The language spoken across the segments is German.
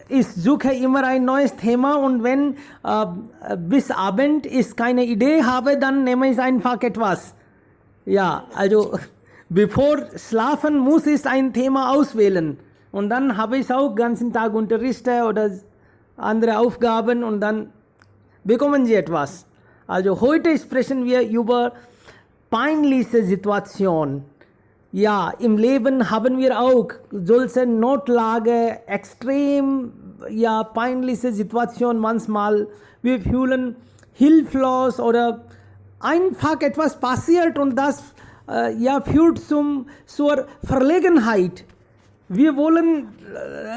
ich suche immer ein neues Thema und wenn bis Abend ich keine Idee habe, dann nehme ich einfach etwas. Ja, also bevor schlafen muss ich ein Thema auswählen und dann habe ich auch ganzen Tag Unterrichte oder andere Aufgaben und dann bekommen Sie etwas. Also heute sprechen wir über peinliche Situation. Ja, im Leben haben wir auch solche Notlage, extrem, ja, peinliche Situation manchmal. Wir fühlen hilflos oder einfach etwas passiert und das ja, führt zur Verlegenheit. Wir wollen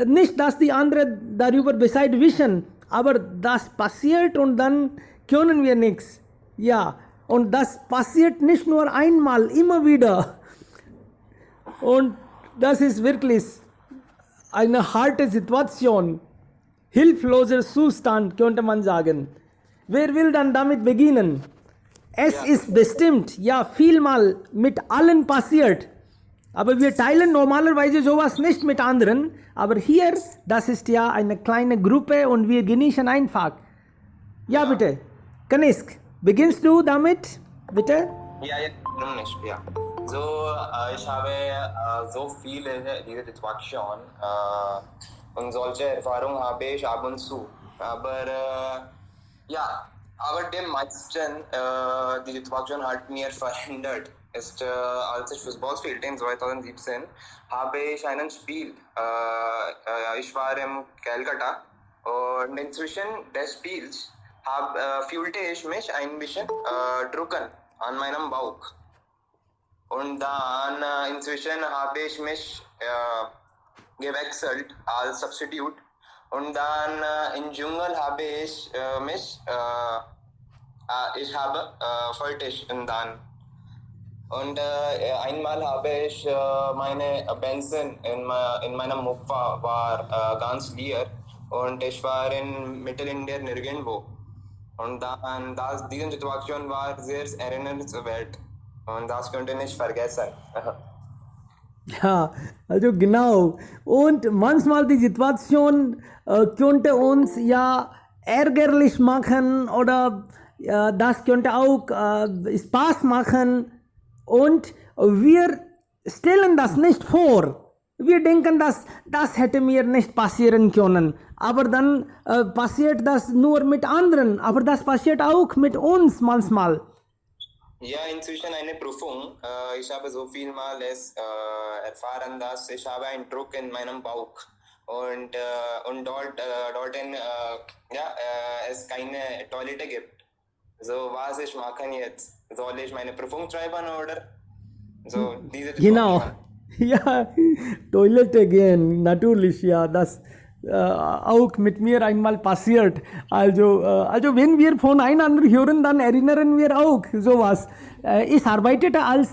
nicht, dass die anderen darüber Bescheid wissen, aber das passiert und dann können wir nichts. Ja, und das passiert nicht nur einmal, immer wieder. Und das ist wirklich eine harte Situation, hilfloser Zustand, könnte man sagen. Wer will dann damit beginnen? Es ist bestimmt, ja, vielmal mit allen passiert. Aber wir teilen normalerweise sowas nicht mit anderen. Aber hier, das ist ja eine kleine Gruppe und wir genießen einfach. Ja, bitte. Kanisk, beginnst du damit? Bitte? Ja, nicht, ja. So, ich habe so viele diese Situation und solche Erfahrungen habe ich ab und zu. Aber ja, aber dem meisten die Situation hat mir verändert. Ist, als ich Fußball spielte in 2017, habe ich ein Spiel. Ich war in Calcutta und inzwischen des Spiels fühlte ich mich ein bisschen drücken an meinem Bauch. Und dann inzwischen habe ich mich gewechselt als Substitute. Und dann im Dschungel habe ich mich, ich habe vertischen dann. Und einmal habe ich meine Benzin in meinem Mupfa war ganz leer und ich war in Mittelindien nirgendwo. Und dann diese Situation war sehr erinnernswert. Und das könnte nicht vergessen. Ja, also genau. Und manchmal die Situation könnte uns ja ärgerlich machen oder das könnte auch Spaß machen. Und wir stellen das nicht vor. Wir denken, dass das hätte mir nicht passieren können. Aber dann passiert das nur mit anderen. Aber das passiert auch mit uns manchmal. Ja, inzwischen eine Prüfung. Ich habe so viel Mal erfahren, dass ich habe einen Druck in meinem Bauch und dorthin es keine Toilette gibt. So, was ich machen jetzt? Soll ich meine Prüfung schreiben oder so? Diese Genau. Ja, Toilette gehen, natürlich, ja, das auch mit mir einmal passiert. Also wenn wir voneinander hören, dann erinnern wir auch sowas. Ich arbeitete als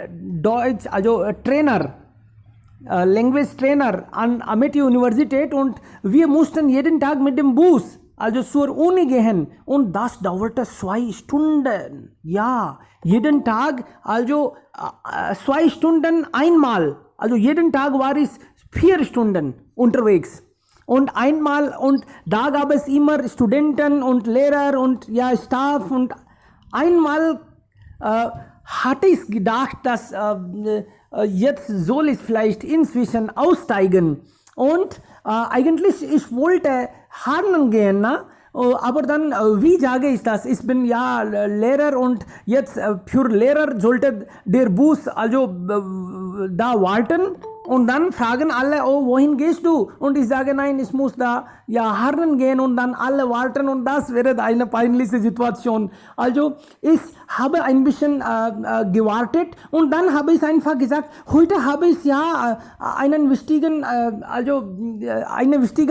Deutsch, also Trainer, Language Trainer an Amity Universität und wir mussten jeden Tag mit dem Bus, also zur Uni gehen und das dauerte 2 Stunden. Ja, jeden Tag, also 2 Stunden einmal. Also jeden Tag war ich 4 Stunden unterwegs. Und einmal, und da gab es immer Studenten und Lehrer und ja, Staff und einmal hatte ich gedacht, dass jetzt soll ich vielleicht inzwischen aussteigen. Und eigentlich, ich wollte harnen gehen, na? Aber dann, wie sage ich das? Ich bin ja Lehrer und jetzt für Lehrer sollte der Bus also da warten und dann fragen alle, oh, wohin gehst du? Und ich sage, nein, ich muss da ja harren gehen und dann alle warten und das wäre eine peinliche Situation. Also ich habe ein bisschen gewartet und dann habe ich einfach gesagt, heute habe ich ja eine wichtige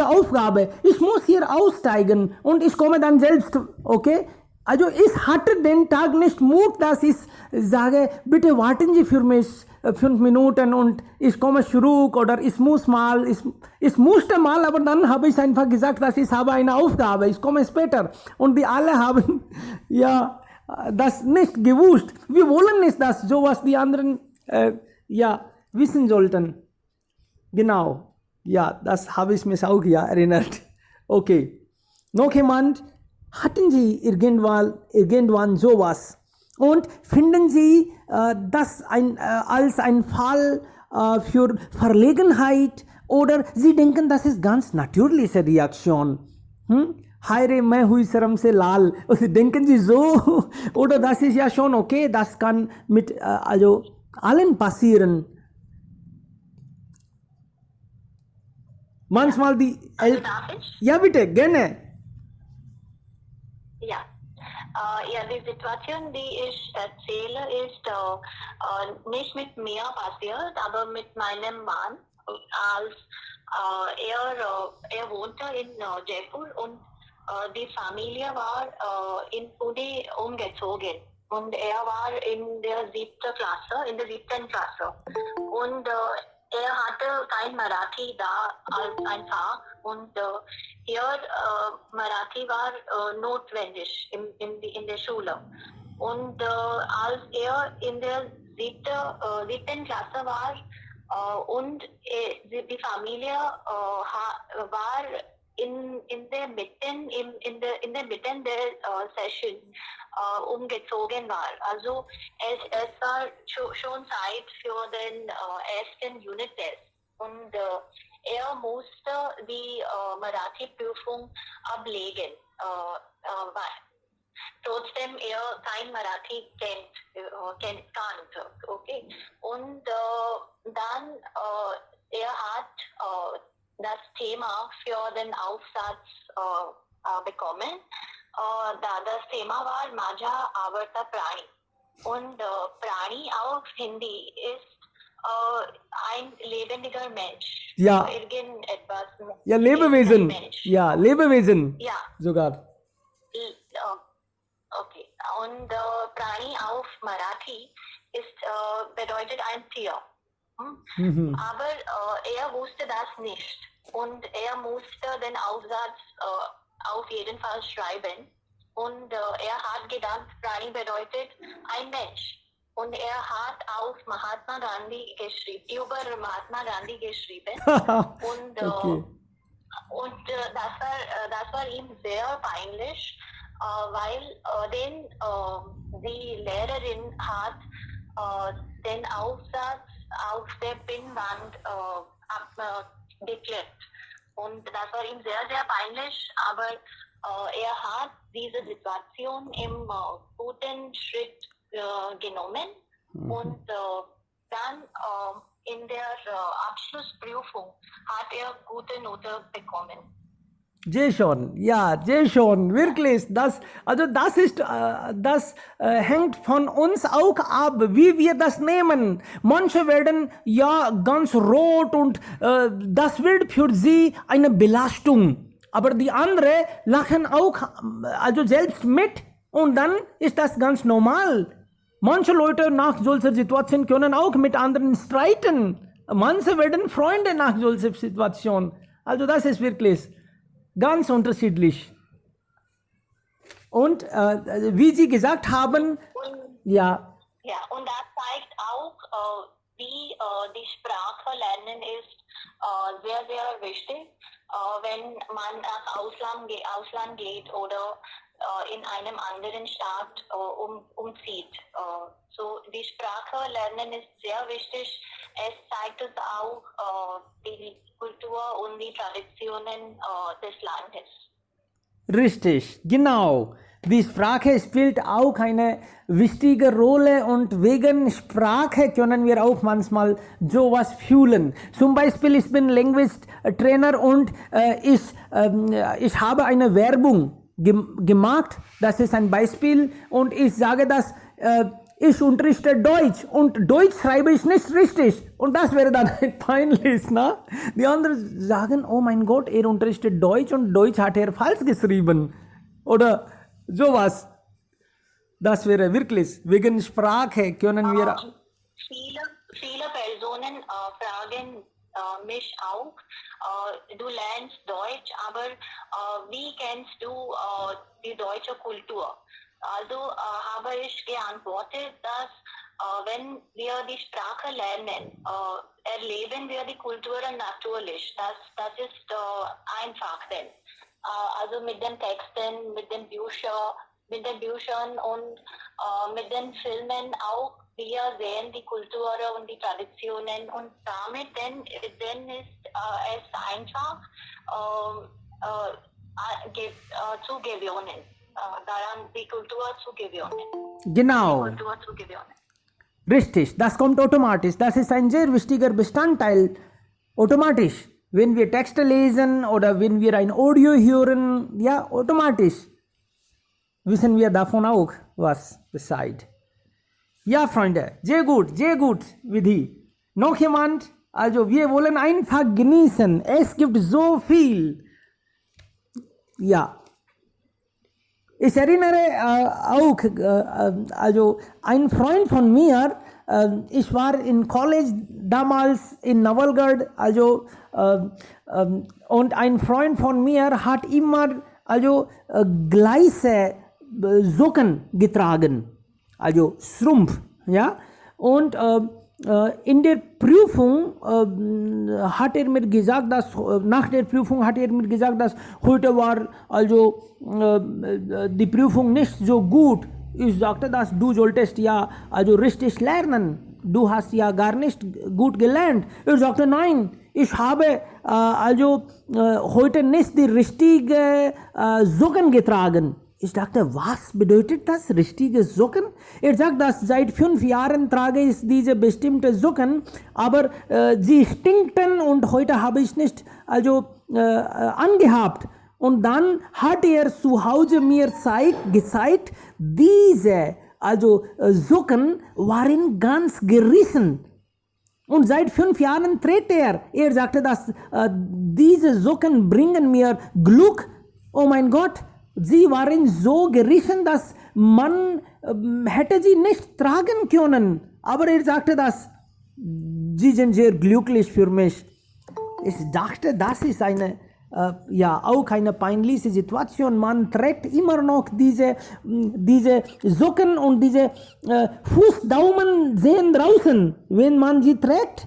Aufgabe. Ich muss hier aussteigen und ich komme dann selbst, okay? Also ich hatte den Tag nicht Mut, dass ich sage, bitte warten Sie für mich 5 Minuten und ich komme zurück oder ich musste mal, aber dann habe ich einfach gesagt, dass ich habe eine Aufgabe, ich komme später. Und die alle haben ja das nicht gewusst. Wir wollen nicht, dass sowas die anderen wissen sollten. Genau. Ja, das habe ich mich auch ja erinnert. Okay. Noch jemand, hatten Sie irgendwann sowas? Und finden Sie das als ein Fall für Verlegenheit oder Sie denken, das ist ganz natürliche Reaktion? Hi re, मैं हुई शर्म से लाल. Also denken Sie so? Oder das ist ja schon okay, das kann mit also allen passieren. Manchmal die Also darf ich? Ja, bitte, gerne. Ja. Ja, die Situation, die ich erzähle, ist nicht mit mir passiert, aber mit meinem Mann. Als er wohnte in Jaipur und die Familie war in Pune umgezogen. Und er war in der 7. Klasse. Und er hatte kein Marathi da als ein Fach. Und hier Marathi war notwendig in der Schule. Und als er in der 7. Klasse war und die Familie war in der Mitten der Session umgezogen war. Also es war schon Zeit für den ersten Unit-Test. Und er musste die Marathi-Prüfung ablegen, trotzdem er kein Marathi kannte. Okay? Und dann er hat das Thema für den Aufsatz bekommen. Das Thema war Maja Avarta Prani. Und Prani auf Hindi ist ein lebendiger Mensch. Ja. Irgendetwas. Ja, Lebewesen. Mensch. Ja, Lebewesen. Ja. Sogar. Okay. Und Prani auf Marathi ist bedeutet ein Tier. Aber er wusste das nicht. Und er musste den Aufsatz auf jeden Fall schreiben. Und er hat gedacht, Prani bedeutet ein Mensch. Und er hat auf Mahatma Gandhi geschrieben, über Mahatma Gandhi geschrieben. Und Okay. und das war ihm sehr peinlich, weil die Lehrerin hat den Aufsatz auf der Pinnwand abgeklebt. Und das war ihm sehr, sehr peinlich, aber er hat diese Situation im guten Schritt genommen und dann in der Abschlussprüfung hat er gute Note bekommen. Sehr schön, ja, sehr schön, wirklich. Das hängt von uns auch ab, wie wir das nehmen. Manche werden ja ganz rot und das wird für sie eine Belastung. Aber die anderen lachen auch, also selbst mit und dann ist das ganz normal. Manche Leute nach solcher Situation können auch mit anderen streiten. Manche werden Freunde nach solcher Situation. Also das ist wirklich ganz unterschiedlich. Und wie Sie gesagt haben, ja. Ja, und das zeigt auch, wie die Sprache lernen ist sehr, sehr wichtig, wenn man nach Ausland geht oder in einem anderen Staat umzieht. So die Sprache lernen ist sehr wichtig. Es zeigt uns auch die Kultur und die Traditionen des Landes. Richtig, genau. Die Sprache spielt auch eine wichtige Rolle und wegen Sprache können wir auch manchmal sowas fühlen. Zum Beispiel, ich bin Linguist Trainer und ich habe eine Werbung gemacht. Das ist ein Beispiel und ich sage, dass ich unterrichte Deutsch und Deutsch schreibe ich nicht richtig und das wäre dann peinlich, ne? Die anderen sagen, oh mein Gott, er unterrichtet Deutsch und Deutsch hat er falsch geschrieben oder sowas. Das wäre wirklich, wegen Sprache können wir... Viele Personen fragen mich auch, du lernst Deutsch, aber wie kennst du die deutsche Kultur? Also habe ich geantwortet, dass wenn wir die Sprache lernen, erleben wir die Kultur natürlich. Das ist einfach denn. Also mit den Texten, mit den Büchern und mit den Filmen auch. Wir sehen die Kultur und die Traditionen und damit dann ist es einfach zu gewöhnen, daran die Kultur zu gewöhnen. Genau. Kultur zu gewöhnen. Richtig, das kommt automatisch. Das ist ein sehr wichtiger Bestandteil. Automatisch. Wenn wir Texte lesen oder wenn wir ein Audio hören, ja, automatisch wissen wir davon auch was Bescheid. Ja, Freunde, sehr gut, Vidhi. Noch jemand? Also, wir wollen einfach genießen. Es gibt so viel. Ja. Ich erinnere auch, also ein Freund von mir, ich war in College damals in Nawalgarh, also und ein Freund von mir hat immer also gleiche Socken getragen, also Strumpf, ja, und in der Prüfung hat mir gesagt, dass nach der Prüfung hat mir gesagt, dass heute war also die Prüfung nicht so gut. Ich sagte, dass du solltest ja also richtig lernen. Du hast ja gar nicht gut gelernt. Er sagte, nein, ich habe also heute nicht die richtige Socken getragen. Ich dachte, was bedeutet das, richtige Socken? Er sagt, dass seit 5 Jahren trage ich diese bestimmte Socken, aber sie stinkten und heute habe ich nicht also angehabt. Und dann hat er zu Hause mir gezeigt, diese also Socken waren ganz gerissen. Und seit 5 Jahren trägt er. Er sagte, dass diese Socken bringen mir Glück. Oh mein Gott, sie waren so gerissen, dass man hätte sie nicht tragen können. Aber er sagte, dass sie sind sehr glücklich für mich. Ich dachte, das ist eine ja auch eine peinliche Situation. Man trägt immer noch diese Socken und diese Fußdaumen sehen draußen, wenn man sie trägt.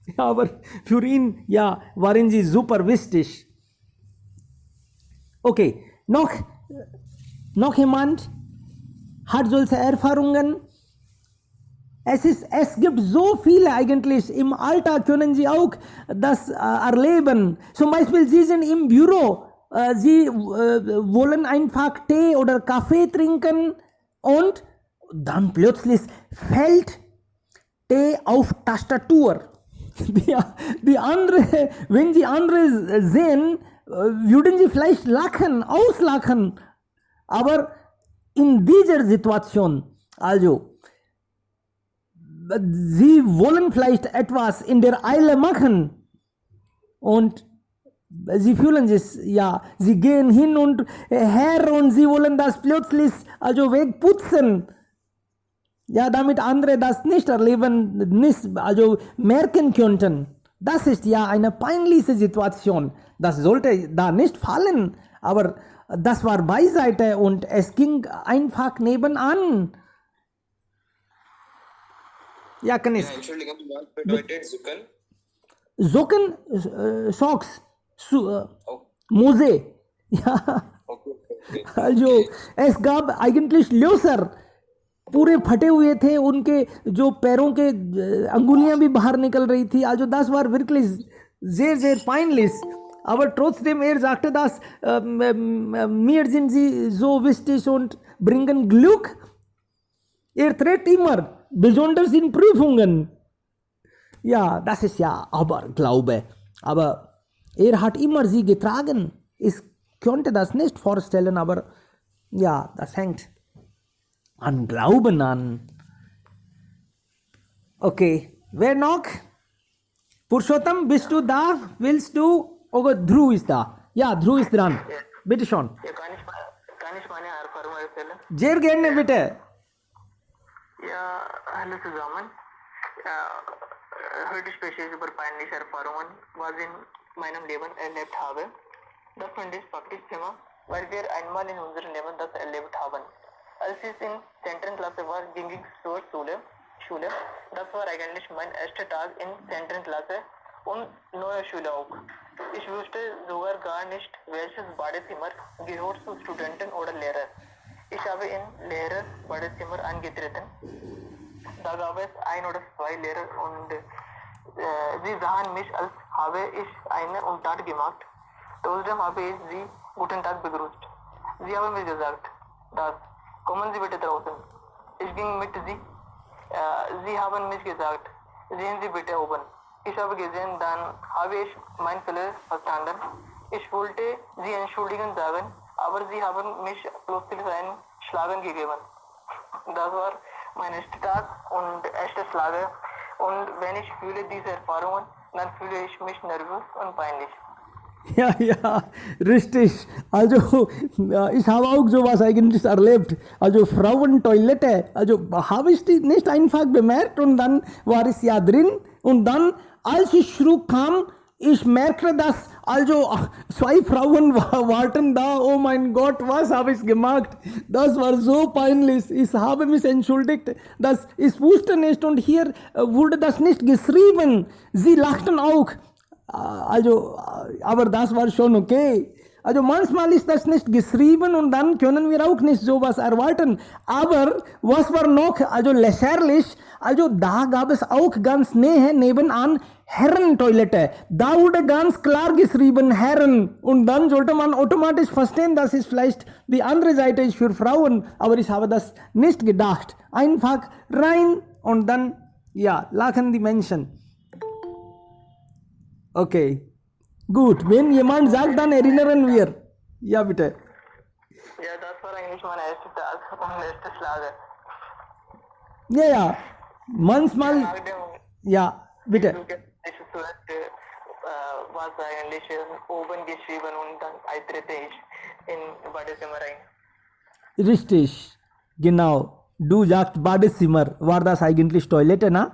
Ja, aber für ihn, ja, waren sie super wichtig. Okay, noch jemand hat solche Erfahrungen? Es gibt so viele eigentlich, im Alltag können Sie auch das erleben. Zum Beispiel, Sie sind im Büro, Sie wollen einfach Tee oder Kaffee trinken und dann plötzlich fällt Tee auf Tastatur. Die andere, wenn Sie andere sehen, würden Sie vielleicht auslachen. Aber in dieser Situation, also, Sie wollen vielleicht etwas in der Eile machen und Sie fühlen sich, ja, Sie gehen hin und her und Sie wollen das plötzlich also wegputzen. Ja, damit andere das nicht erleben, nicht also merken könnten. Das ist ja eine peinliche Situation. Das sollte da nicht fallen, aber das war beiseite und es ging einfach nebenan. Ja, Kanisk. Ja, Entschuldigung, was bedeutet Zucken? Socken, Socks, Mose. Ja, Okay. also es gab eigentlich Löser, पूरे फटे हुए थे, उनके जो पैरों के अंगुलियां भी बाहर निकल रही थी. Also das war wirklich sehr peinlich. Aber trotzdem, er sagte, dass mir sind sie so wichtig und bringen Glück. Er trägt immer, besonders in Prüfungen. Ja, das ist ja Aberglaube. Aber er hat immer sie getragen. Ich könnte das nicht vorstellen, aber ja, das hängt an Glauben an. Okay, wer noch? Purushottam, bist du da? Willst du? Okay, Dhruv ist da. Ja, Dhruv ist dran. Bitte schon. Ja, kann ich meine Erfahrung erzählen? Sehr gerne, bitte. Ja, hallo zusammen. Ja, heute spreche ich über peinliche Erfahrungen, was ich in meinem Leben erlebt habe. Das finde ich praktisch Thema, weil wir einmal in unserem Leben das erlebt haben. als ich in 10. Klasse war, ging ich zur Schule. Das war eigentlich mein erster Tag in 10. Klasse und neue Schule auch. Ich wusste sogar gar nicht, welches Badezimmer gehört zu Studenten oder Lehrer. Ich habe in Lehrers Badezimmer angetreten. Da gab es ein oder zwei Lehrer und sie sahen mich, als habe ich eine Untat gemacht. Trotzdem habe ich sie guten Tag begrüßt. Sie haben mir gesagt, dass kommen Sie bitte draußen. Ich ging mit sie. Sie haben mich gesagt, sehen Sie bitte oben. Ich habe gesehen, dann habe ich meinen Fehler verstanden. Ich wollte sie entschuldigen sagen, aber sie haben mich plötzlich einen Schlagen gegeben. Das war mein erster Tag und erste Schlage. Und wenn ich fühle diese Erfahrungen, dann fühle ich mich nervös und peinlich. Ja, ja, richtig. Also, ja, ich habe auch sowas eigentlich erlebt. Also, Frauentoilette. Also, habe ich die nicht einfach bemerkt und dann war ich ja drin. Und dann, als ich zurückkam, ich merkte, dass also zwei Frauen warten da. Oh mein Gott, was habe ich gemacht? Das war so peinlich. Ich habe mich entschuldigt. Ich wusste nicht und hier wurde das nicht geschrieben. Sie lachten auch. Also, aber das war schon okay. Also manchmal ist das nicht geschrieben und dann können wir auch nicht sowas erwarten. Aber was war noch, also lächerlich, also da gab es auch ganz nebenan Herrentoilette. Da wurde ganz klar geschrieben Herren und dann sollte man automatisch verstehen, dass es vielleicht die andere Seite ist für Frauen. Aber ich habe das nicht gedacht. Einfach rein und dann, ja, lachen die Menschen. Okay, gut. Wenn jemand sagt, dann erinnern wir. Ja, bitte. Ja, das war eigentlich mein erster Tag und erste Schlage. Ja, ja. Manchmal. Nach dem Ja, bitte. was eigentlich oben geschrieben und dann eintrete ich in Badezimmer rein. Richtig. Genau. Du sagst Badezimmer. War das eigentlich Toilette, na?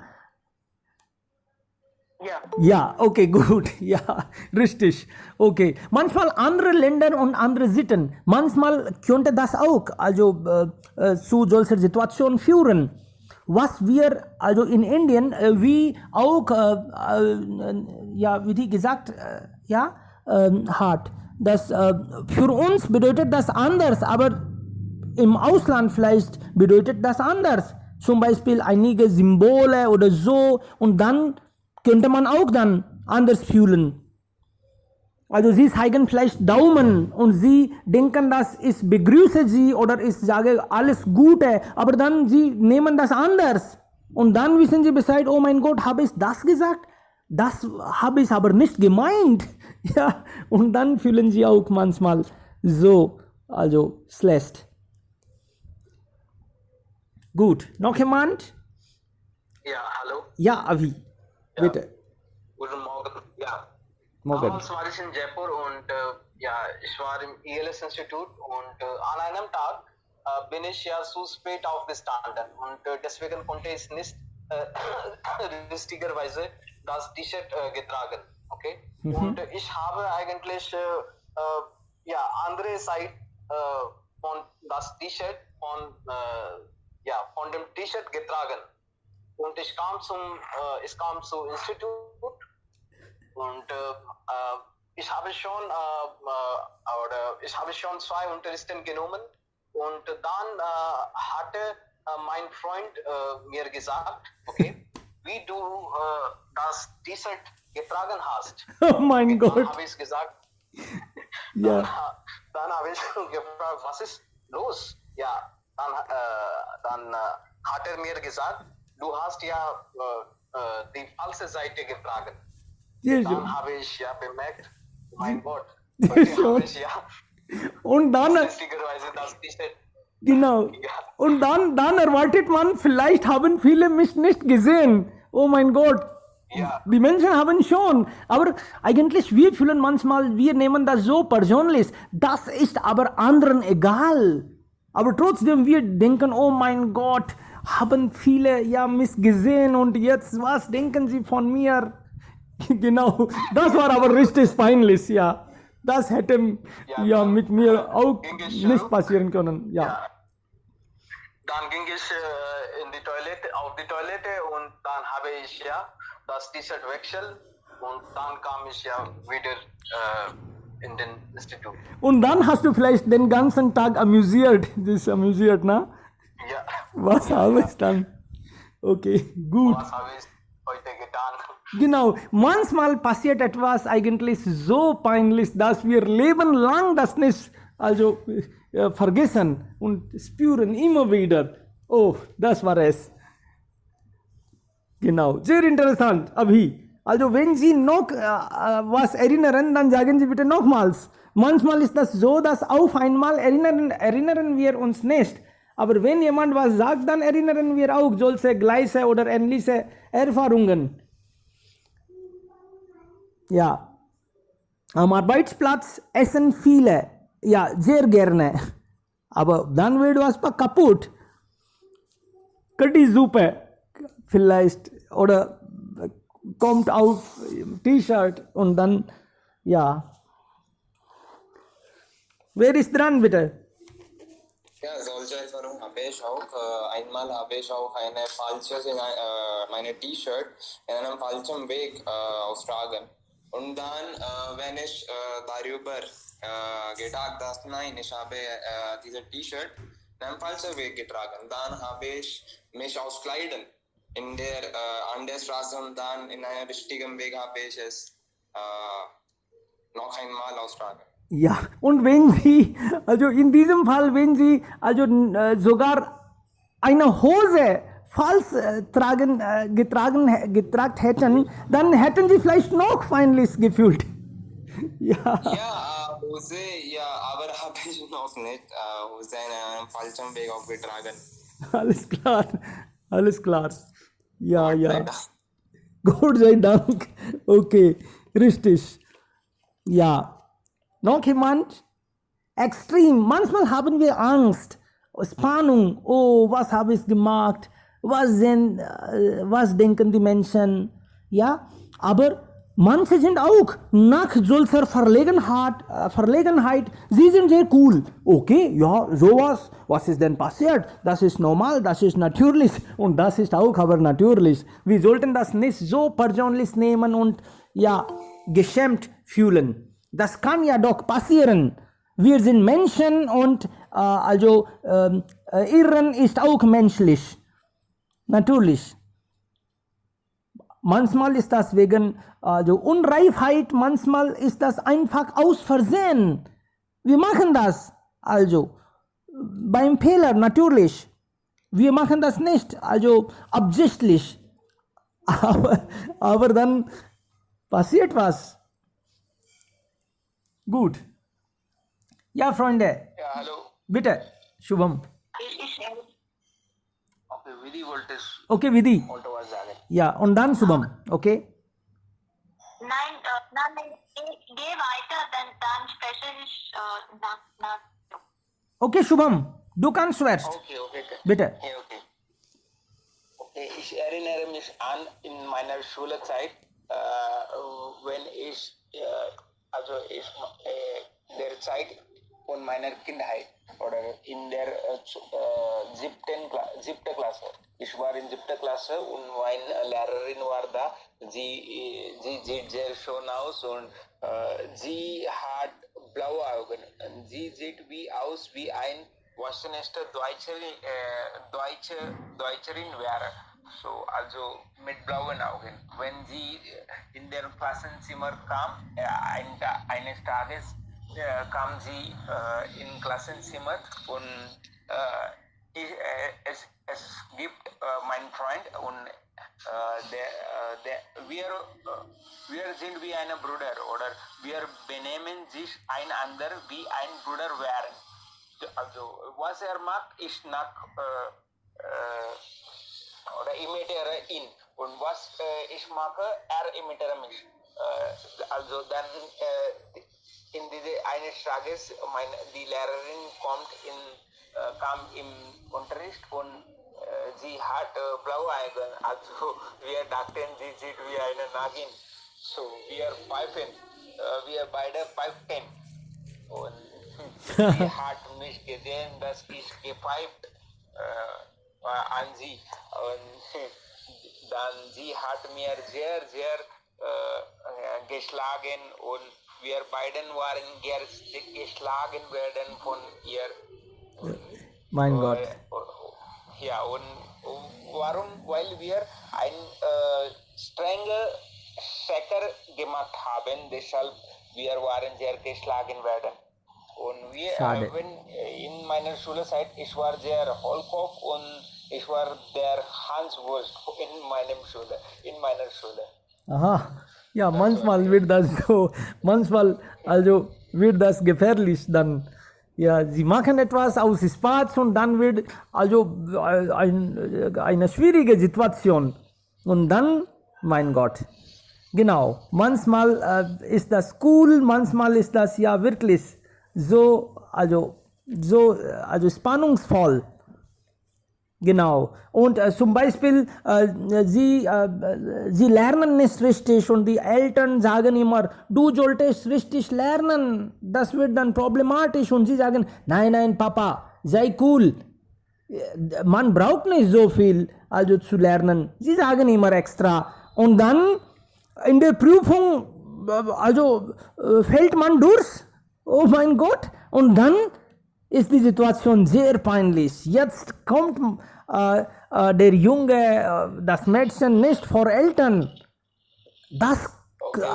Ja. Ja, okay, gut. Ja, richtig. Okay. Manchmal andere Länder und andere Sitten. Manchmal könnte das auch also zu solcher Situation führen. Was wir also in Indien wie auch ja, wie die gesagt ja hat, das für uns bedeutet das anders, aber im Ausland vielleicht bedeutet das anders. Zum Beispiel einige Symbole oder so und dann könnte man auch dann anders fühlen. Also sie zeigen vielleicht Daumen und sie denken, dass ich begrüße sie oder ich sage alles Gute, aber dann sie nehmen das anders. Und dann wissen sie Bescheid, oh mein Gott, habe ich das gesagt? Das habe ich aber nicht gemeint. Ja, und dann fühlen sie auch manchmal so, also schlecht. Gut, noch jemand? Ja, hallo. Ja, Avi. Bitte. Guten Morgen. Ja. Morgen. Damals war ich in Jaipur und ja, ich war im ELS-Institut und an einem Tag bin ich ja zu spät aufgestanden und deswegen konnte ich nicht richtigerweise das T-Shirt getragen. Okay? Und ich habe eigentlich ja, andere Seite von das T-Shirt von dem T-Shirt getragen. Und ich kam zum Institut und ich habe schon 2 Unterrichte genommen und dann hatte mein Freund mir gesagt, okay, wie du das T-Shirt getragen hast. Oh mein Gott. Dann habe ich gesagt, Ja. dann habe ich gefragt, was ist los? Ja, dann hat er mir gesagt, du hast ja die falsche Seite getragen. Sehr Dann schön. habe ich ja bemerkt, mein Gott, heute habe ich ja Und dann, richtigerweise das T-Shirt. genau. Ja. Und dann erwartet man, vielleicht haben viele mich nicht gesehen. Oh mein Gott. Ja. Die Menschen haben schon. Aber eigentlich, wir fühlen manchmal, wir nehmen das so persönlich. Das ist aber anderen egal. Aber trotzdem, wir denken, oh mein Gott, haben viele ja mich gesehen und jetzt, was denken sie von mir? Genau, das war aber richtig peinlich, ja. Das hätte ja mit mir auch Ging es schon? nicht passieren können, ja. dann ging ich in die Toilette, auf die Toilette und dann habe ich ja das T-Shirt wechselt und dann kam ich ja wieder in den Institut. Und dann hast du vielleicht den ganzen Tag amüsiert. Das ist amüsiert, ne? Ja. Was habe ich dann? Okay, gut. Was habe ich heute getan? Genau, manchmal passiert etwas eigentlich so peinlich, dass wir lebenlang das nicht vergessen und spüren immer wieder. Oh, das war es. Genau, sehr interessant, Abhi. Also wenn Sie noch was erinnern, dann sagen Sie bitte nochmals. Manchmal ist das so, dass auf einmal erinnern wir uns nicht. Aber wenn jemand was sagt, dann erinnern wir auch solche gleiche oder ähnliche Erfahrungen. Ja, am Arbeitsplatz essen viele, ja, sehr gerne. Aber dann wird was kaputt. Suppe vielleicht oder kommt auf T-Shirt und dann, ja. Wer ist dran, bitte? Ja, solche Erfahrungen habe ich auch. Einmal habe ich auch eine falsche, meine T-Shirt in einem falschen Weg austragen. Und dann, wenn ich darüber gedacht, dass nein, ich habe diese T-Shirt in einem falschen Weg getragen, dann habe ich mich auskleiden an der Straße und dann in einem richtigen Weg habe ich es noch einmal austragen. Ja, und wenn Sie, also in diesem Fall, wenn Sie sogar eine Hose falsch getragen hätten, dann hätten Sie vielleicht noch peinlich gefühlt. Ja. Ja, Hose, ja, aber habe ich noch nicht Hose in einem falschen Weg aufgetragen. Alles klar. Ja, Gott sei ja. Dank. Gott sei Dank. Okay, richtig. Ja. Noch jemand? Extrem. Manchmal haben wir Angst, Spannung. Oh, was habe ich gemacht? Was denken die Menschen? Ja, aber manche sind auch nach solcher Verlegenheit, sie sind sehr cool. Okay, ja, sowas. Was ist denn passiert? Das ist normal, das ist natürlich und das ist auch aber natürlich. Wir sollten das nicht so persönlich nehmen und ja, geschämt fühlen. Das kann ja doch passieren. Wir sind Menschen und Irren ist auch menschlich. Natürlich. Manchmal ist das wegen Unreifheit, manchmal ist das einfach aus Versehen. Wir machen das also beim Fehler natürlich. Wir machen das nicht, also absichtlich. Aber dann passiert was. Gut. Ja, Freunde, Ja, hallo. bitte, Shubham. Okay, Vidhi wollte Okay, was sagen. Ja, und dann Shubham, okay? Nein, ich gehe weiter, dann spreche ich nach. Okay, Shubham, du kannst zuerst. Okay. Bitte. Ja, okay. Okay, ich erinnere mich an in meiner Schulzeit, wenn ich der Zeit von meiner Kindheit oder in der siebten Klasse. Ich war in 7. Klasse und meine Lehrerin war da. Sie sieht sehr schön aus und sie hat blaue Augen. Und sie sieht aus wie ein wahrscheinlichste Deutscherin wäre. So, also mit blauen Augen. Wenn sie in der Klassenzimmer kam, eines Tages kam sie in Klassenzimmer und es gibt meinen Freund und wir sind wie ein Bruder oder wir benehmen sich einander wie ein Bruder wären. Also was macht, ist nach oder imitiere ihn und was ich mache, imitiere mich. Also dann in diese eines Tages die Lehrerin kam im Unterricht und sie hat blaue Augen. Also wir dachten, sie sieht wie eine Nagin. So wir pfeifen, wir beide pfeifen und sie hat mich gesehen, dass ich gepfeift an sie. Und dann sie hat mir sehr, sehr geschlagen und wir beiden waren geschlagen werden von ihr. Mein Gott. Ja, und warum? Weil wir ein strenge Checker gemacht haben, deshalb wir waren sehr geschlagen werden. Und wir, Schade. in meiner Schulzeit, ich war sehr Holkopf und ich war der Hanswurst in meiner Schule. Aha. Ja, manchmal wird das so, manchmal also wird das gefährlich dann. Ja, sie machen etwas aus Spaß und dann wird also eine schwierige Situation. Und dann, mein Gott, genau, manchmal ist das cool, manchmal ist das ja wirklich so spannungsvoll. Genau. Und zum Beispiel, sie lernen nicht richtig und die Eltern sagen immer, du solltest richtig lernen. Das wird dann problematisch und sie sagen, nein, Papa, sei cool. Man braucht nicht so viel also zu lernen. Sie sagen immer extra. Und dann in der Prüfung fällt man durch. Oh mein Gott. Und dann ist die Situation sehr peinlich. Jetzt kommt der Junge, das Mädchen nicht vor Eltern. Das,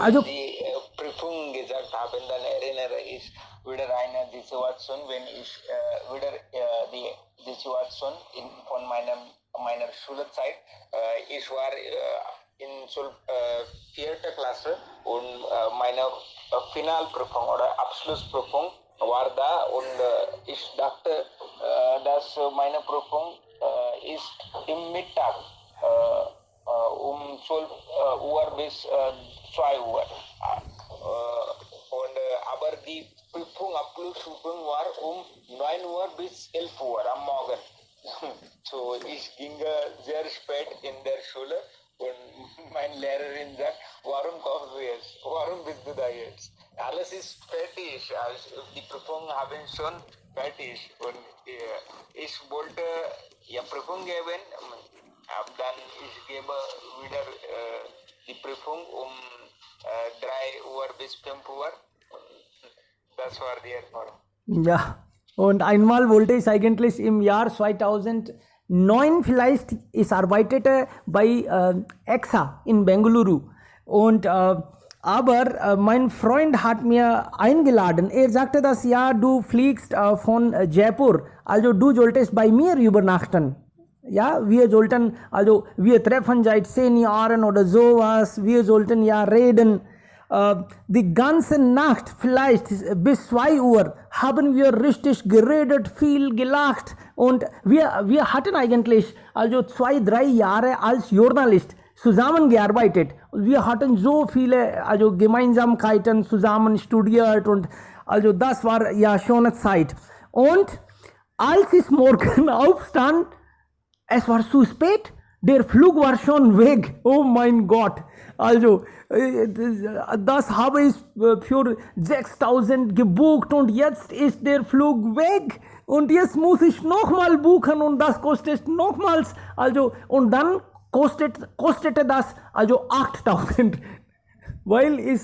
also, Die Prüfung gesagt haben, dann erinnere ich wieder eine Situation, wenn ich wieder die Situation von meiner Schulzeit. Ich war in 4. Klasse und meine Finalprüfung oder Abschlussprüfung war da und ich dachte, dass meine Prüfung ist im Mittag um 12 Uhr bis 2 Uhr. Aber die Abschlussprüfung war um 9 Uhr bis 11 Uhr am Morgen. So, ich ging sehr spät in der Schule und meine Lehrerin sagt, warum kommst du jetzt? Warum bist du da jetzt? Alles ist fertig, also die Prüfungen haben schon fertig und ich wollte ja Prüfung geben, dann ich gebe wieder die Prüfung um 3 Uhr bis 5 Uhr. Das war die Erfahrung. ja. Und einmal wollte ich eigentlich im Jahr 2009 vielleicht, ich arbeitete bei EXA in Bengaluru. Und aber mein Freund hat mir eingeladen. Er sagte, dass ja, du fliegst von Jaipur, also du solltest bei mir übernachten. Ja, wir sollten, also wir treffen seit 10 Jahren oder sowas, wir sollten ja reden. Die ganze Nacht, vielleicht bis 2 Uhr, haben wir richtig geredet, viel gelacht und wir hatten eigentlich also 2-3 Jahre als Journalist zusammengearbeitet und wir hatten so viele also Gemeinsamkeiten zusammen studiert und also das war ja schon eine Zeit. Und als ich morgen aufstand, es war zu spät, der Flug war schon weg. Oh mein Gott. Also, das habe ich für 6.000 gebucht und jetzt ist der Flug weg. Und jetzt muss ich nochmal buchen und das kostet nochmals. Also, und dann kostete das also 8.000. Weil ich,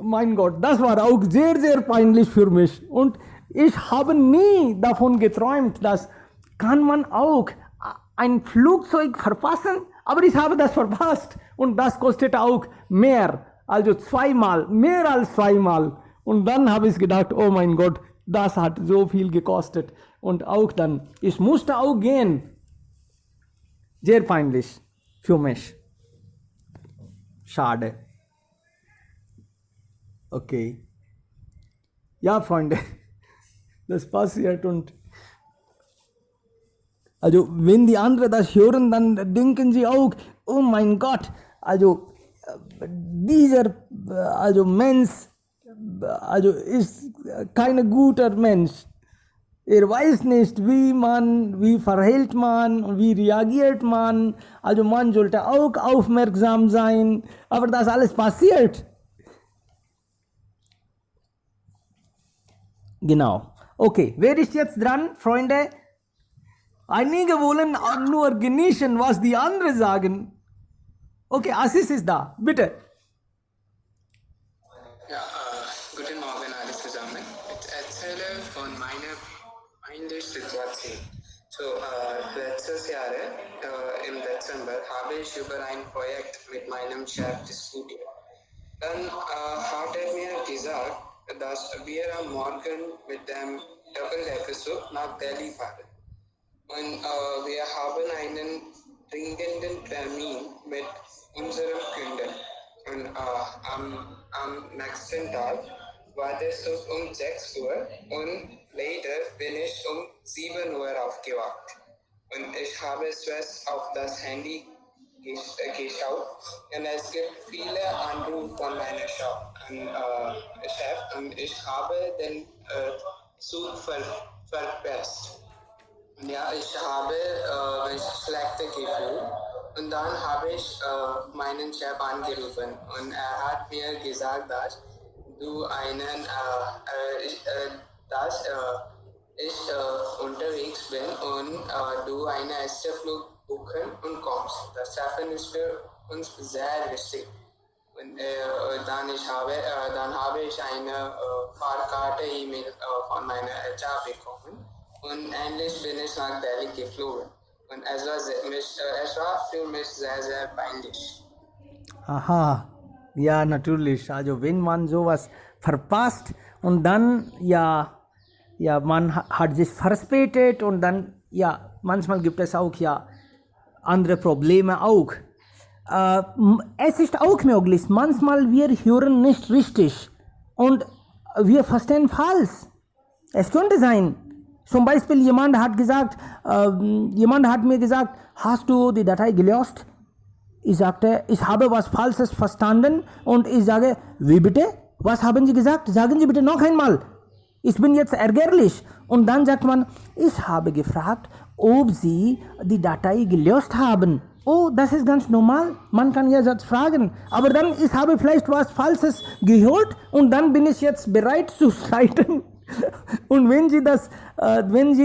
mein Gott, das war auch sehr, sehr peinlich für mich. Und ich habe nie davon geträumt, dass kann man auch ein Flugzeug verpassen, aber ich habe das verpasst und das kostet auch mehr, also mehr als zweimal. Und dann habe ich gedacht, oh mein Gott, das hat so viel gekostet. Und auch dann, ich musste auch gehen. Sehr peinlich für mich. Schade. Okay. Ja, Freunde, das passiert und also wenn die anderen das hören, dann denken sie auch, oh mein Gott, also dieser also Mensch also ist kein guter Mensch. Er weiß nicht, wie verhält man und wie reagiert man. Also man sollte auch aufmerksam sein, aber das alles passiert. Genau. Okay, wer ist jetzt dran, Freunde? Einige wollen nur genießen, was die anderen sagen. Okay, Assis ist da, bitte. Ja, guten Morgen alle zusammen. Ich erzähle von meiner Situation. So, letztes Jahr im Dezember habe ich über ein Projekt mit meinem Chef diskutiert. Dann hat mir gesagt, dass wir am Morgen mit dem Double-Decker-Zug nach Delhi fahren. Und wir haben einen dringenden Termin mit unserem Kunden. Und am nächsten Tag war der Zug um 6 Uhr und leider bin ich um 7 Uhr aufgewacht. Und ich habe zuerst auf das Handy geschaut und es gibt viele Anrufe von meinem Chef und ich habe den Zug verpasst. Ja, ich habe ein schlechtes Gefühl und dann habe ich meinen Chef angerufen und er hat mir gesagt, dass ich unterwegs bin und du einen ersten Flug buchen und kommst. Das Treffen ist für uns sehr wichtig. Und dann habe ich eine Fahrkarte E-Mail von meiner HR bekommen. Und endlich bin ich nach Delhi geflogen. Und es war für mich sehr, sehr peinlich. Aha, ja, natürlich. Also, wenn man sowas verpasst und dann, ja, man hat sich verspätet und dann, ja, manchmal gibt es auch, ja, andere Probleme auch. Es ist auch möglich, manchmal wir hören nicht richtig und wir verstehen falsch. Es könnte sein. Zum Beispiel jemand hat mir gesagt, hast du die Datei gelöscht? Ich sagte, ich habe was Falsches verstanden und ich sage, wie bitte? Was haben Sie gesagt? Sagen Sie bitte noch einmal. Ich bin jetzt ärgerlich. Und dann sagt man, ich habe gefragt, ob Sie die Datei gelöscht haben. Oh, das ist ganz normal. Man kann ja jetzt fragen. Aber dann, ich habe vielleicht was Falsches gehört und dann bin ich jetzt bereit zu streiten. Und wenn Sie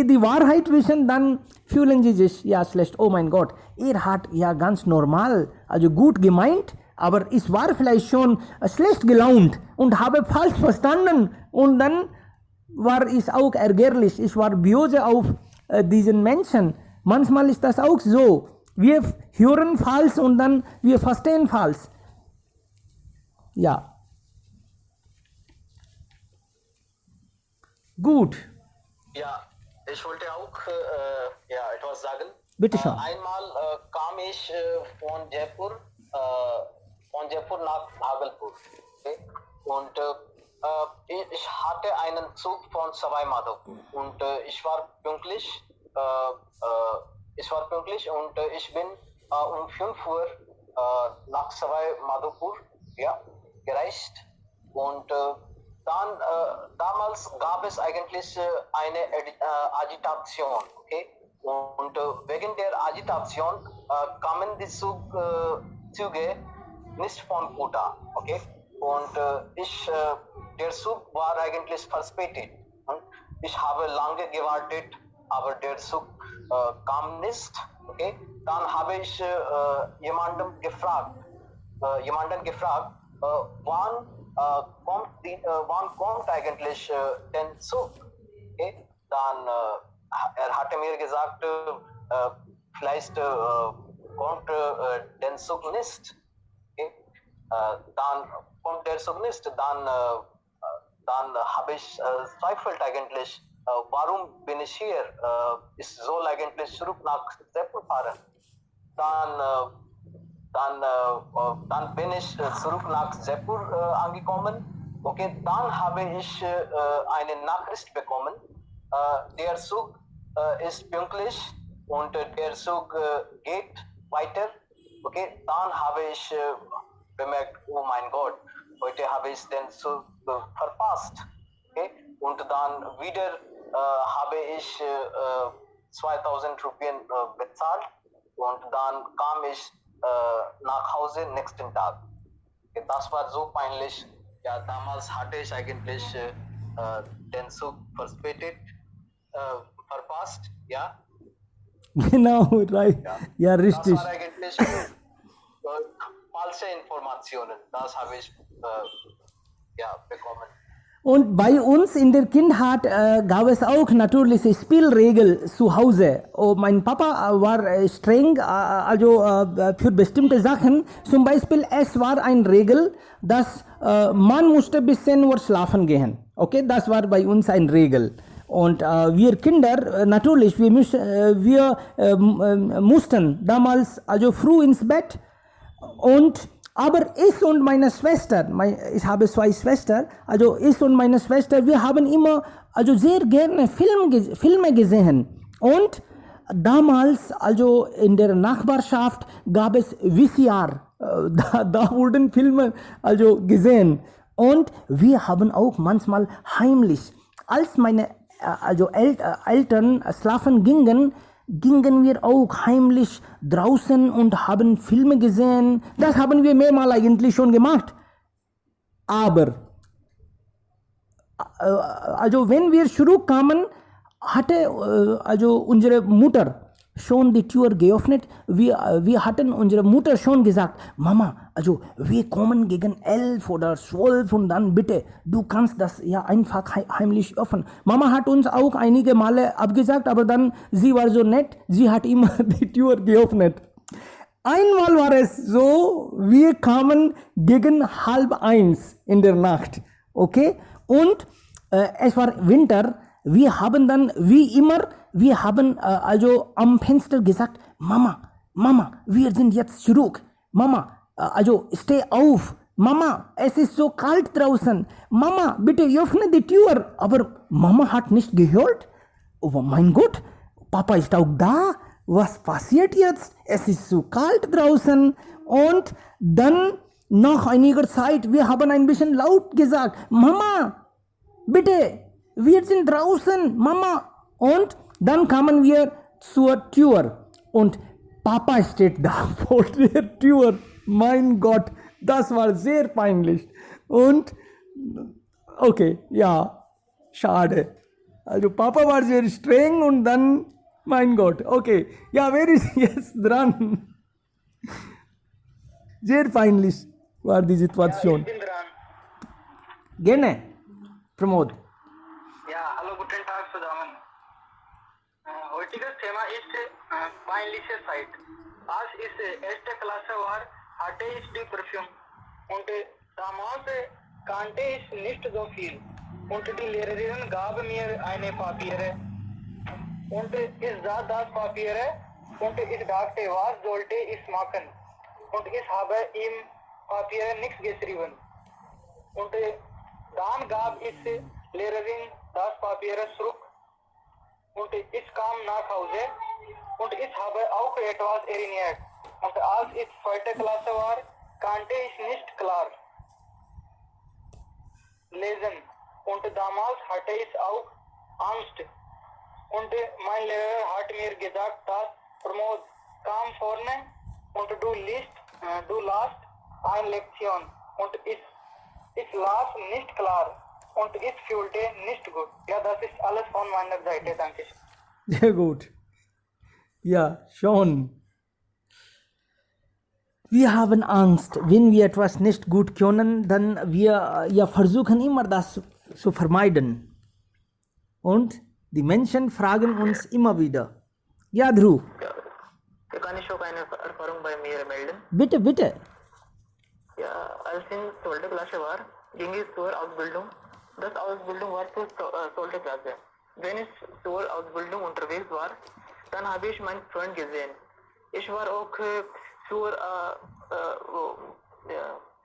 die Wahrheit wissen, dann fühlen Sie sich ja schlecht. Oh mein Gott, hat ja ganz normal, also gut gemeint, aber ich war vielleicht schon schlecht gelaunt und habe falsch verstanden. Und dann war ich auch ärgerlich. Ich war böse auf diesen Menschen. Manchmal ist das auch so. Wir hören falsch und dann wir verstehen falsch. Ja. Gut. Ja, ich wollte auch etwas sagen. Bitte schön. Einmal kam ich von Jaipur nach Bhagalpur. Okay? Und ich hatte einen Zug von Savai Madhopur und ich war pünktlich und ich bin um 5 Uhr nach Savai Madhopur gereist und dann damals gab es eigentlich eine Agitation, okay? Und wegen der Agitation kamen die Züge nicht von Kota, okay? Und der Zug war eigentlich verspätet. Und ich habe lange gewartet, aber der Zug kam nicht, okay? Dann habe ich jemanden gefragt, wann kommt eigentlich der Zug? Okay? Dann hatte mir gesagt, vielleicht kommt der Zug nicht. Okay? Dann kommt der Zug nicht. Dann habe ich zweifelt eigentlich, warum bin ich hier? Ich soll eigentlich zurück nach Jaipur fahren. Dann bin ich zurück nach Jaipur angekommen. Okay, dann habe ich eine Nachricht bekommen. Der Zug ist pünktlich und der Zug geht weiter. Okay, dann habe ich bemerkt, oh mein Gott, heute habe ich den Zug verpasst. Okay, und dann wieder habe ich 2000 Rupien bezahlt und dann kam ich nach Hause nächsten Tag. Okay, das war so peinlich. Ja, damals hatte ich eigentlich den Zug verpasst, ja. Genau, right. Ja, Das richtig. war eigentlich falsche Informationen. Das habe ich bekommen. Und bei uns in der Kindheit gab es auch natürlich Spielregeln zu Hause. Oh, mein Papa war streng, für bestimmte Sachen. Zum Beispiel, es war eine Regel, dass man musste bis 10 Uhr schlafen gehen. Okay, das war bei uns eine Regel. Und wir Kinder, natürlich, wir mussten damals also früh ins Bett. Und aber ich und meine Schwester, ich habe 2 Schwestern, also ich und meine Schwester, wir haben immer also sehr gerne Filme gesehen. Und damals, also in der Nachbarschaft, gab es VCR. Da wurden Filme also gesehen. Und wir haben auch manchmal heimlich, als meine Eltern schlafen gingen wir auch heimlich draußen und haben Filme gesehen. Das haben wir mehrmals eigentlich schon gemacht. Aber, also wenn wir zurückkamen, hatte unsere Mutter schon die Tür geöffnet. Wir hatten unserer Mutter schon gesagt, Mama, also wir kommen gegen 11 oder 12 und dann bitte, du kannst das ja einfach heimlich öffnen. Mama hat uns auch einige Male abgesagt, aber dann, sie war so nett, sie hat immer die Tür geöffnet. Einmal war es so, wir kamen gegen 12:30 in der Nacht, okay? Und es war Winter. Wir haben dann, wie immer, wir haben also am Fenster gesagt, Mama, wir sind jetzt zurück. Mama, also steh auf. Mama, es ist so kalt draußen. Mama, bitte öffne die Tür. Aber Mama hat nicht gehört. Oh mein Gott, Papa ist auch da. Was passiert jetzt? Es ist so kalt draußen. Und dann nach einiger Zeit, wir haben ein bisschen laut gesagt, Mama, bitte, wir sind draußen, Mama. Und dann kamen wir zur Tür und Papa steht da vor der Tür. Mein Gott, das war sehr peinlich. Und okay, ja, schade. Also Papa war sehr streng und dann, mein Gott, okay. Ja, wer ist jetzt dran? Sehr peinlich war die Situation. Ich bin dran. Gerne, Pramod. Ja, hallo, guten Tag zusammen. Heutiges Thema ist peinliche Zeit. Als ich erste Klasse war, hatte ich die Parfüm und damals kannte ich nicht so viel. Und die Lehrerin gab mir eine Papiere und ich sah das Papiere und ich dachte, was sollte ich machen? Und ich habe im Papier nichts geschrieben. Und dann gab ich Lehrerin das Papier zurück. Und ich kam nach Hause und ich habe auch etwas erinnert. Und als ich 2. Klasse war, kannte ich nicht klar lesen. Und damals hatte ich auch Angst. Und mein Lehrer hat mir gesagt, dass Pramod, komm vorne und du lasst eine Lektion. Und ich las nicht klar. Und ich fühlte nicht gut. Ja, das ist alles von meiner Seite. Danke. Sehr gut. Ja, schon. Wir haben Angst, wenn wir etwas nicht gut können, dann wir versuchen immer das zu vermeiden. Und die Menschen fragen uns immer wieder. Ja, Dhruv. Ja, kann ich auch eine Erfahrung bei mir melden? Bitte, bitte. Ja, als ich in 12. Klasse war, ging ich zur Ausbildung. Das Ausbildung war für 12. Klasse. Wenn ich zur Ausbildung unterwegs war, dann habe ich meinen Freund gesehen. Ich war auch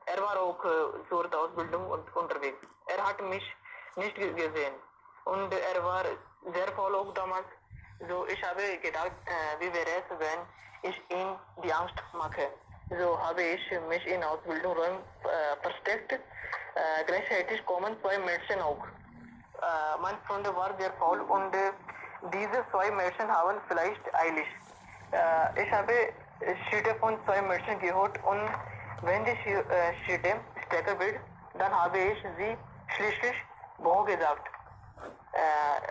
er war auch zur Ausbildung unterwegs. Er hat mich nicht gesehen und er war sehr faul auch damals. So, ich habe gedacht, wie wäre es, wenn ich ihm die Angst mache. So habe ich mich in Ausbildungsräumen versteckt. Gleichzeitig kommen 2 Mädchen auch. Mein Freund war sehr faul und diese 2 Mädchen haben vielleicht eilig. Ich habe Schritte von 2 Mädchen gehört und wenn die Schritte stärker wird, dann habe ich sie schließlich Boh gesagt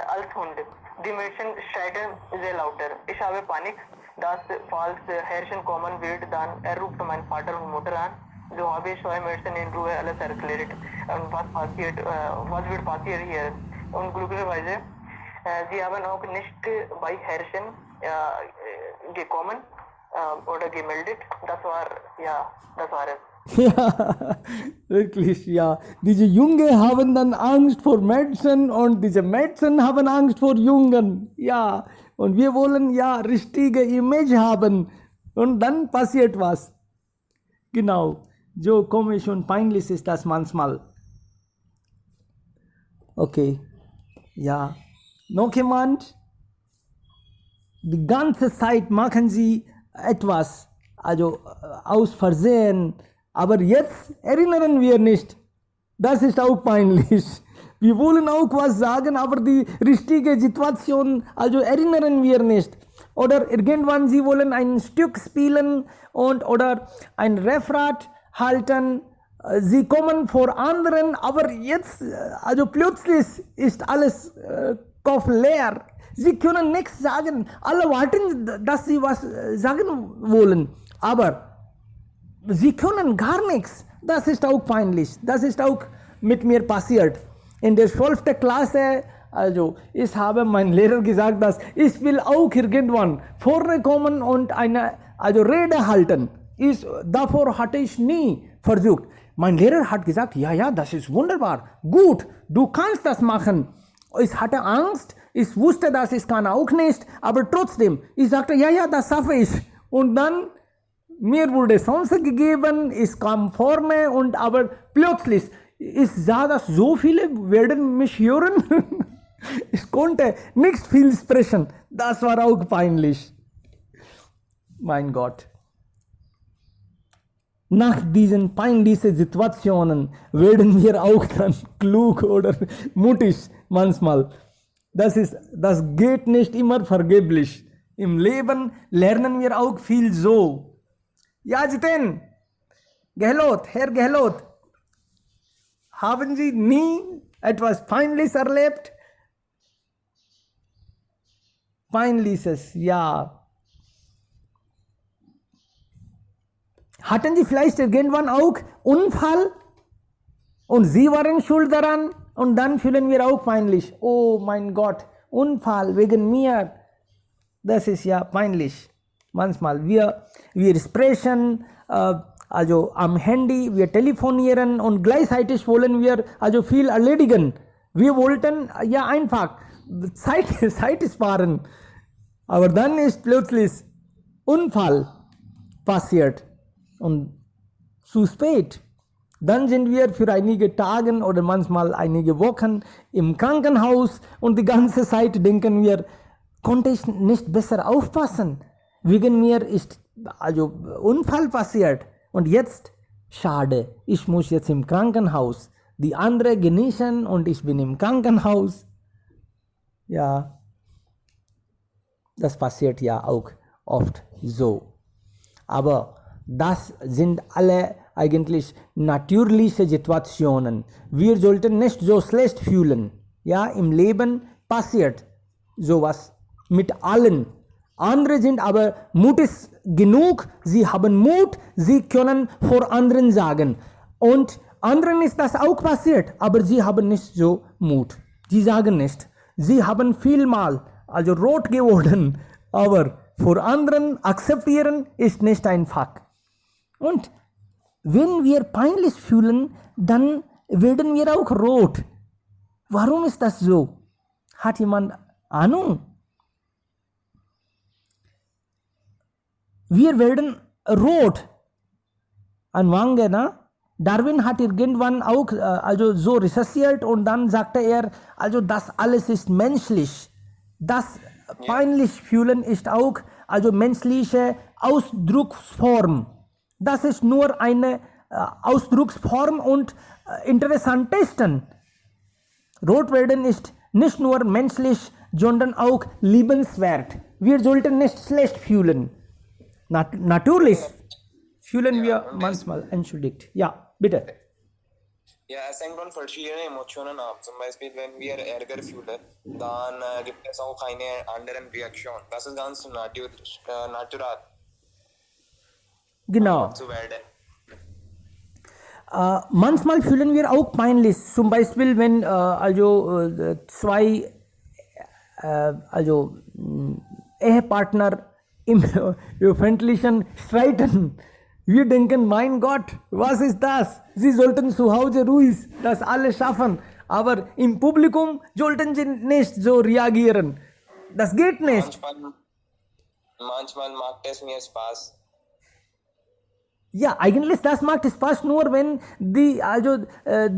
als Hund. Die Mädchen schreiten sehr lauter. Ich habe Panik, das falls herrschen kommen wird, dann ruft mein Vater und Mutter an. So habe ich zwei Mädchen in Ruhe alles erklärt. Und was wird passieren hier? Und glücklicherweise, sie haben auch nicht bei Herrschen gekommen oder gemeldet. Das war es. Ja, wirklich, ja. Diese Jungen haben dann Angst vor Mädchen und diese Mädchen haben Angst vor Jungen. Ja, und wir wollen ja richtige Image haben. Und dann passiert was. Genau. So komisch und peinlich ist das manchmal. Okay. Ja. Noch jemand? Die ganze Zeit machen sie etwas, also aus Versehen. Aber jetzt erinnern wir nicht. Das ist auch peinlich. Wir wollen auch was sagen, aber die richtige Situation, also erinnern wir nicht. Oder irgendwann sie wollen ein Stück spielen oder ein Referat halten. Sie kommen vor anderen, aber jetzt, also plötzlich ist alles Kopf leer. Sie können nichts sagen. Alle warten, dass sie was sagen wollen. Aber sie können gar nichts. Das ist auch peinlich. Das ist auch mit mir passiert. In der 12. Klasse, also ich habe meinem Lehrer gesagt, dass ich will auch irgendwann vorne kommen und eine Rede halten. Davor hatte ich nie versucht. Mein Lehrer hat gesagt, ja, das ist wunderbar. Gut, du kannst das machen. Ich hatte Angst. Ich wusste, dass ich kann auch nicht. Aber trotzdem, ich sagte, ja, das schaffe ich. Und dann mir wurde Chance gegeben, ich kam vorne und aber plötzlich, ich sah, dass so viele werden mich hören. Ich konnte nicht viel sprechen. Das war auch peinlich. Mein Gott. Nach diesen peinlichen Situationen werden wir auch dann klug oder mutig manchmal. Das geht nicht immer vergeblich. Im Leben lernen wir auch viel so. Ja, Jiten, Herr Gehlot, haben Sie nie etwas Peinliches erlebt? Peinliches, ja. Hatten Sie vielleicht irgendwann auch Unfall und Sie waren schuld daran und dann fühlen wir auch peinlich. Oh mein Gott, Unfall wegen mir. Das ist ja peinlich. Manchmal wir sprechen also am Handy, wir telefonieren und gleichzeitig wollen wir also viel erledigen. Wir wollten ja einfach Zeit sparen. Aber dann ist plötzlich Unfall passiert und zu spät. Dann sind wir für einige Tage oder manchmal einige Wochen im Krankenhaus und die ganze Zeit denken wir, konnte ich nicht besser aufpassen? Wegen mir ist also Unfall passiert und jetzt, schade, ich muss jetzt im Krankenhaus. Die anderen genießen und ich bin im Krankenhaus. Ja, das passiert ja auch oft so. Aber das sind alle eigentlich natürliche Situationen. Wir sollten nicht so schlecht fühlen. Ja, im Leben passiert sowas mit allen. Andere sind aber mutig genug, sie haben Mut, sie können vor anderen sagen. Und anderen ist das auch passiert, aber sie haben nicht so Mut. Sie sagen nicht. Sie haben vielmal, also rot geworden, aber vor anderen akzeptieren ist nicht einfach. Und wenn wir peinlich fühlen, dann werden wir auch rot. Warum ist das so? Hat jemand Ahnung? Wir werden rot an Wange, na? Darwin hat irgendwann auch also so recherchiert und dann sagte er, also das alles ist menschlich. Das peinlich fühlen ist auch also menschliche Ausdrucksform. Das ist nur eine Ausdrucksform und interessantesten. Rot werden ist nicht nur menschlich, sondern auch liebenswert. Wir sollten nicht schlecht fühlen. Natürlich fühlen wir manchmal entschuldigt. Ja, bitte. Ja, es hängt von verschiedenen Emotionen ab. Zum Beispiel, wenn wir Ärger fühlen, dann gibt es auch eine andere Reaktion. Das ist ganz natural Genau. zu werden. Manchmal fühlen wir auch peinlich. Zum Beispiel, wenn zwei Ehepartner im öffentlichen streiten. Wir denken, mein Gott, was ist das? Sie sollten zu Hause ruhig das alles schaffen. Aber im Publikum sollten sie nicht so reagieren. Das geht nicht. Manchmal macht es mir Spaß. Ja, eigentlich das macht Spaß nur, wenn die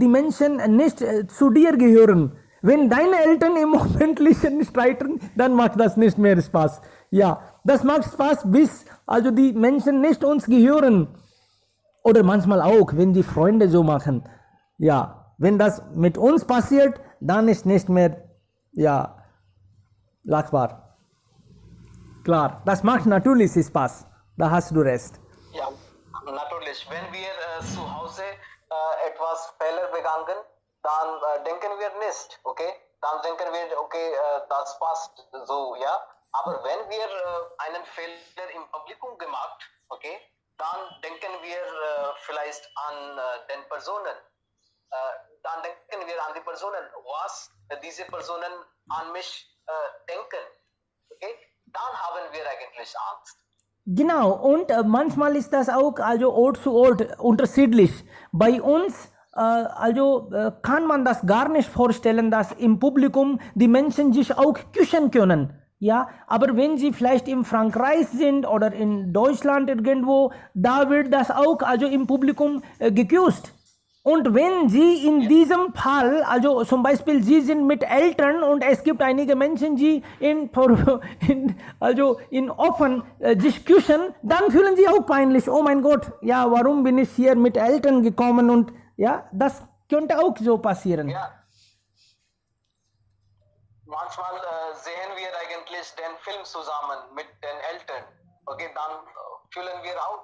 Menschen nicht zu dir gehören. Wenn deine Eltern im öffentlichen streiten, dann macht das nicht mehr Spaß. Ja, das macht Spaß, bis die Menschen nicht uns gehören. Oder manchmal auch, wenn die Freunde so machen. Ja, wenn das mit uns passiert, dann ist nicht mehr, ja, lachbar. Klar, das macht natürlich Spaß. Da hast du recht. Ja, natürlich. Wenn wir zu Hause etwas Fehler begangen, dann denken wir nicht, okay? Dann denken wir, okay, das passt so, ja? Aber wenn wir einen Fehler im Publikum gemacht, okay, dann denken wir vielleicht an den Personen. Dann denken wir an die Personen, was diese Personen an mich denken, okay? Dann haben wir eigentlich Angst. Genau, und manchmal ist das auch Ort zu Ort unterschiedlich. Bei uns kann man das gar nicht vorstellen, dass im Publikum die Menschen sich auch küssen können. Ja, aber wenn sie vielleicht in Frankreich sind oder in Deutschland irgendwo, da wird das auch im Publikum geküsst. Und wenn Sie in diesem Fall, zum Beispiel Sie sind mit Eltern und es gibt einige Menschen, die in offen sich küssen, dann fühlen Sie auch peinlich. Oh mein Gott, ja, warum bin ich hier mit Eltern gekommen? Und ja, das könnte auch so passieren. Ja. Manchmal sehen wir eigentlich den Film zusammen mit den Eltern. Okay, dann fühlen wir auch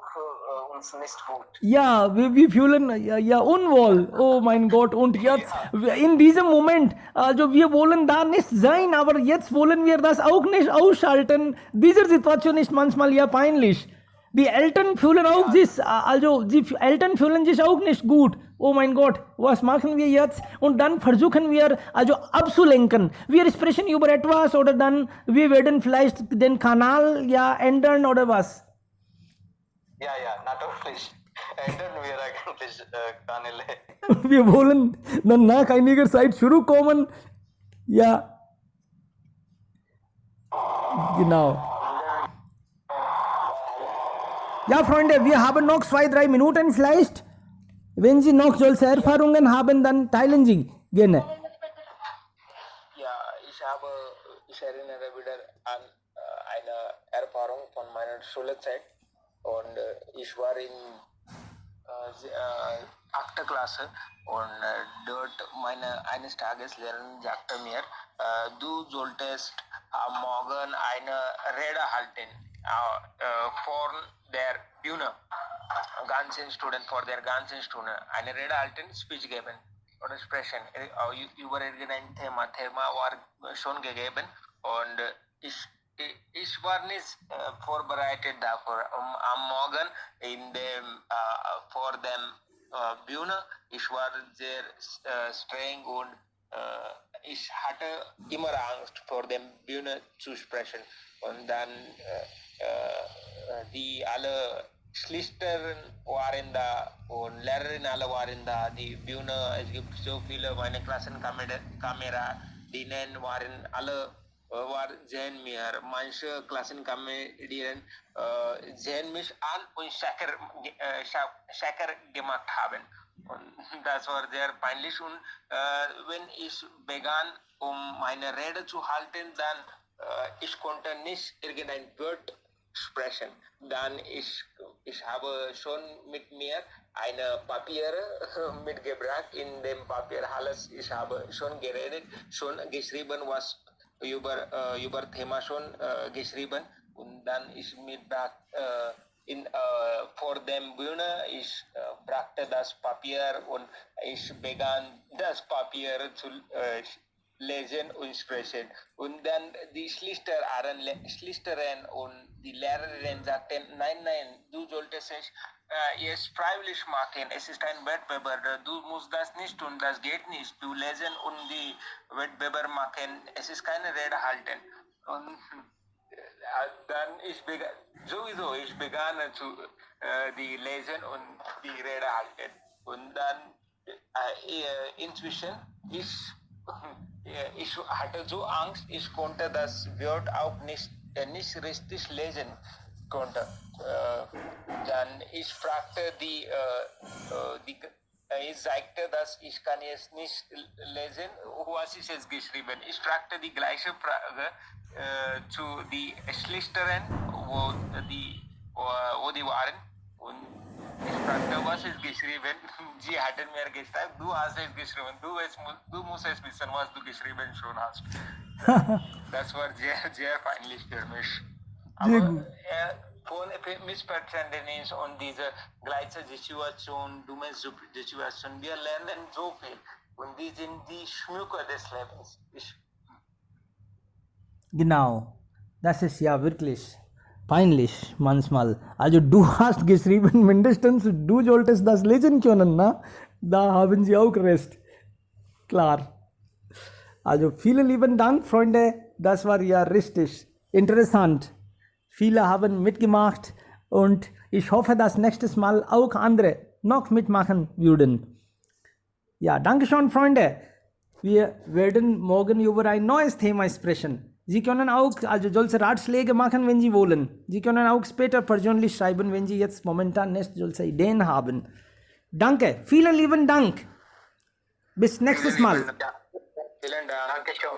uns nicht gut. Ja, wir fühlen ja unwohl. Oh mein Gott. Und jetzt in diesem Moment, wir wollen da nicht sein, aber jetzt wollen wir das auch nicht ausschalten. Diese Situation ist manchmal ja peinlich. Die Eltern fühlen auch sich, die Eltern fühlen sich auch nicht gut. Oh mein Gott, was machen wir jetzt? Und dann versuchen wir abzulenken. Wir sprechen über etwas oder dann wir werden vielleicht den Kanal ja ändern oder was. Ja, natürlich. Ändern wir eigentlich Kanäle. Wir wollen dann nach einiger Zeit zurückkommen. Ja. Genau. Ja, Freunde, wir haben noch 2-3 Minuten vielleicht. Wenn Sie noch solche Erfahrungen haben, dann teilen Sie gerne. Ja, ich erinnere wieder an eine Erfahrung von meiner Schulzeit und ich war in 8. Klasse und dort eines Tages Lehrerin sagte mir, du solltest am Morgen eine Rede halten vor der Bühne, vor der ganzen Stunde eine Rede halten, Speech geben oder sprechen über irgendein Thema. Thema war schon gegeben und ich war nicht vorbereitet dafür. Am Morgen vor dem Bühne, ich war sehr streng und ich hatte immer Angst, vor der Bühne zu sprechen. Und dann die alle Schlichter waren da und Lehrerinnen alle waren da. Die Bühne, es gibt so viele, meine Klassenkamera, denen waren alle sehen mir, manche Klassenkameraden sehen mich an und Schäker gemacht haben. Und das war sehr peinlich. Und wenn ich begann, meine Rede zu halten, dann ich konnte nicht irgendein Wort sprechen. Dann ich habe schon mit mir eine Papier mitgebracht. In dem Papier alles, ich habe schon geredet, schon geschrieben, was über Thema schon geschrieben und dann ich mit vor dem Bühne, ich brachte das Papier und ich begann das Papier zu lesen und sprechen. Und dann die Schlichterin und die Lehrerin sagten, nein, du solltest es jetzt freiwillig machen. Es ist ein Wettbewerb. Du musst das nicht tun, das geht nicht. Du lesen und die Wettbewerb machen. Es ist keine Rede halten. Und dann ich begann zu die lesen und die Rede halten. Und dann inzwischen ich hatte so Angst, ich konnte das Wort auch nicht richtig lesen konnte. Dann ich fragte ich sagte, dass ich kann jetzt nicht lesen, was ist es geschrieben. Ich fragte die gleiche Frage zu die Schlichterin, wo die waren. Und ich fragte, was ist geschrieben? Sie hatten mir gesagt, du hast es geschrieben, du musst es wissen, was du geschrieben schon hast. Das war sehr, sehr peinlich für mich. Aber von Missverständnis und diese gleiche Situation, dumme Situation, wir lernen so viel. Und die sind die Schmücke des Lebens. Genau, das ist ja wirklich peinlich manchmal. Also du hast geschrieben, mindestens du solltest das lesen können, na? Da haben sie auch recht. Klar. Also vielen lieben Dank, Freunde. Das war ja richtig interessant. Viele haben mitgemacht und ich hoffe, dass nächstes Mal auch andere noch mitmachen würden. Ja, danke schön, Freunde. Wir werden morgen über ein neues Thema sprechen. Sie können auch solche Ratschläge machen, wenn Sie wollen. Sie können auch später persönlich schreiben, wenn Sie jetzt momentan nicht solche Ideen haben. Danke, vielen lieben Dank. Bis nächstes Mal. Vielen Dank. Dankeschön.